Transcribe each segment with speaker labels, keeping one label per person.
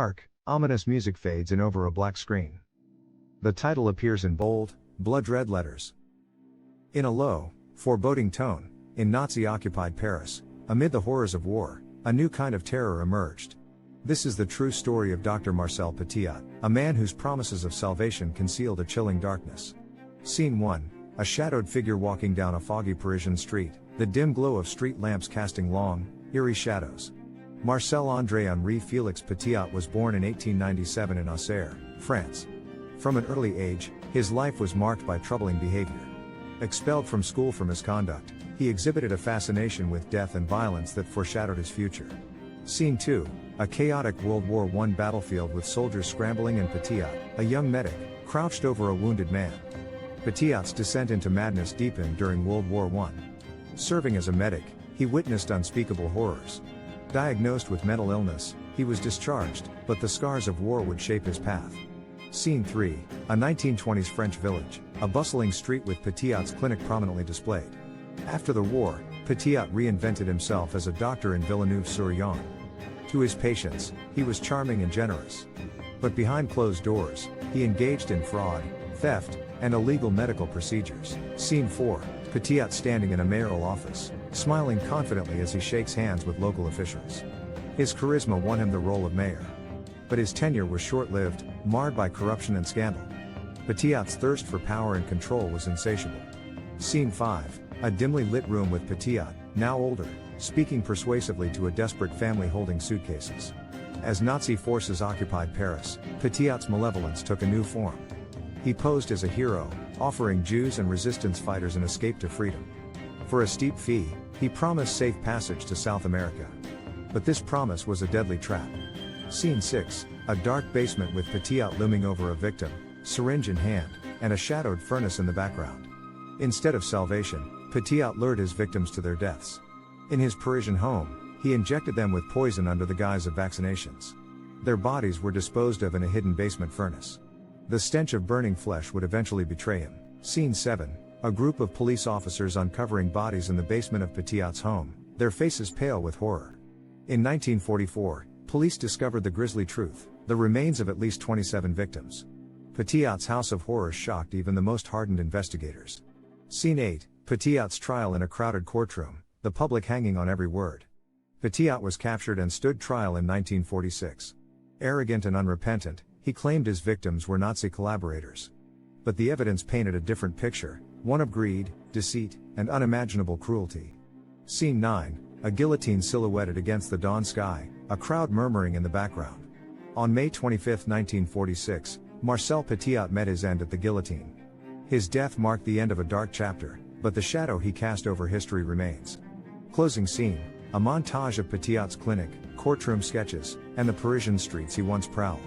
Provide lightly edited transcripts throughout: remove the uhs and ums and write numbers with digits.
Speaker 1: Dark, ominous music fades in over a black screen. The title appears in bold, blood-red letters. In a low, foreboding tone, in Nazi-occupied Paris, amid the horrors of war, a new kind of terror emerged. This is the true story of Dr. Marcel Petiot, a man whose promises of salvation concealed a chilling darkness. Scene 1, a shadowed figure walking down a foggy Parisian street, the dim glow of street lamps casting long, eerie shadows. Marcel André Henri Félix Petiot was born in 1897 in Auxerre, France. From an early age, his life was marked by troubling behavior. Expelled from school for misconduct, he exhibited a fascination with death and violence that foreshadowed his future. Scene 2, a chaotic World War I battlefield with soldiers scrambling and Petiot, a young medic, crouched over a wounded man. Petiot's descent into madness deepened during World War I. Serving as a medic, he witnessed unspeakable horrors. Diagnosed with mental illness, he was discharged, but the scars of war would shape his path. Scene 3, a 1920s French village, a bustling street with Petiot's clinic prominently displayed. After the war, Petiot reinvented himself as a doctor in Villeneuve-sur-Yonne. To his patients, he was charming and generous. But behind closed doors, he engaged in fraud, theft, and illegal medical procedures. Scene 4, Petiot standing in a mayoral office, smiling confidently as he shakes hands with local officials. His charisma won him the role of mayor. But his tenure was short-lived, marred by corruption and scandal. Petiot's thirst for power and control was insatiable. Scene 5, a dimly lit room with Petiot, now older, speaking persuasively to a desperate family holding suitcases. As Nazi forces occupied Paris, Petiot's malevolence took a new form. He posed as a hero, offering Jews and resistance fighters an escape to freedom. For a steep fee, he promised safe passage to South America. But this promise was a deadly trap. Scene 6, a dark basement with Petiot looming over a victim, syringe in hand, and a shadowed furnace in the background. Instead of salvation, Petiot lured his victims to their deaths. In his Parisian home, he injected them with poison under the guise of vaccinations. Their bodies were disposed of in a hidden basement furnace. The stench of burning flesh would eventually betray him. Scene 7, a group of police officers uncovering bodies in the basement of Petiot's home, their faces pale with horror. In 1944, police discovered the grisly truth, the remains of at least 27 victims. Petiot's house of horrors shocked even the most hardened investigators. Scene 8, Petiot's trial in a crowded courtroom, the public hanging on every word. Petiot was captured and stood trial in 1946. Arrogant and unrepentant, he claimed his victims were Nazi collaborators. But the evidence painted a different picture, one of greed, deceit, and unimaginable cruelty. Scene 9, a guillotine silhouetted against the dawn sky, a crowd murmuring in the background. On May 25, 1946, Marcel Petiot met his end at the guillotine. His death marked the end of a dark chapter, but the shadow he cast over history remains. Closing scene, a montage of Petiot's clinic, courtroom sketches, and the Parisian streets he once prowled.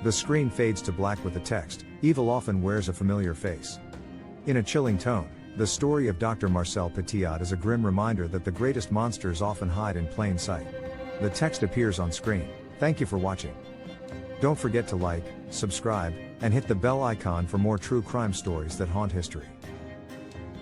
Speaker 1: The screen fades to black with the text, "Evil often wears a familiar face." In a chilling tone, the story of Dr. Marcel Petiot is a grim reminder that the greatest monsters often hide in plain sight. The text appears on screen. Thank you for watching. Don't forget to like, subscribe, and hit the bell icon for more true crime stories that haunt history.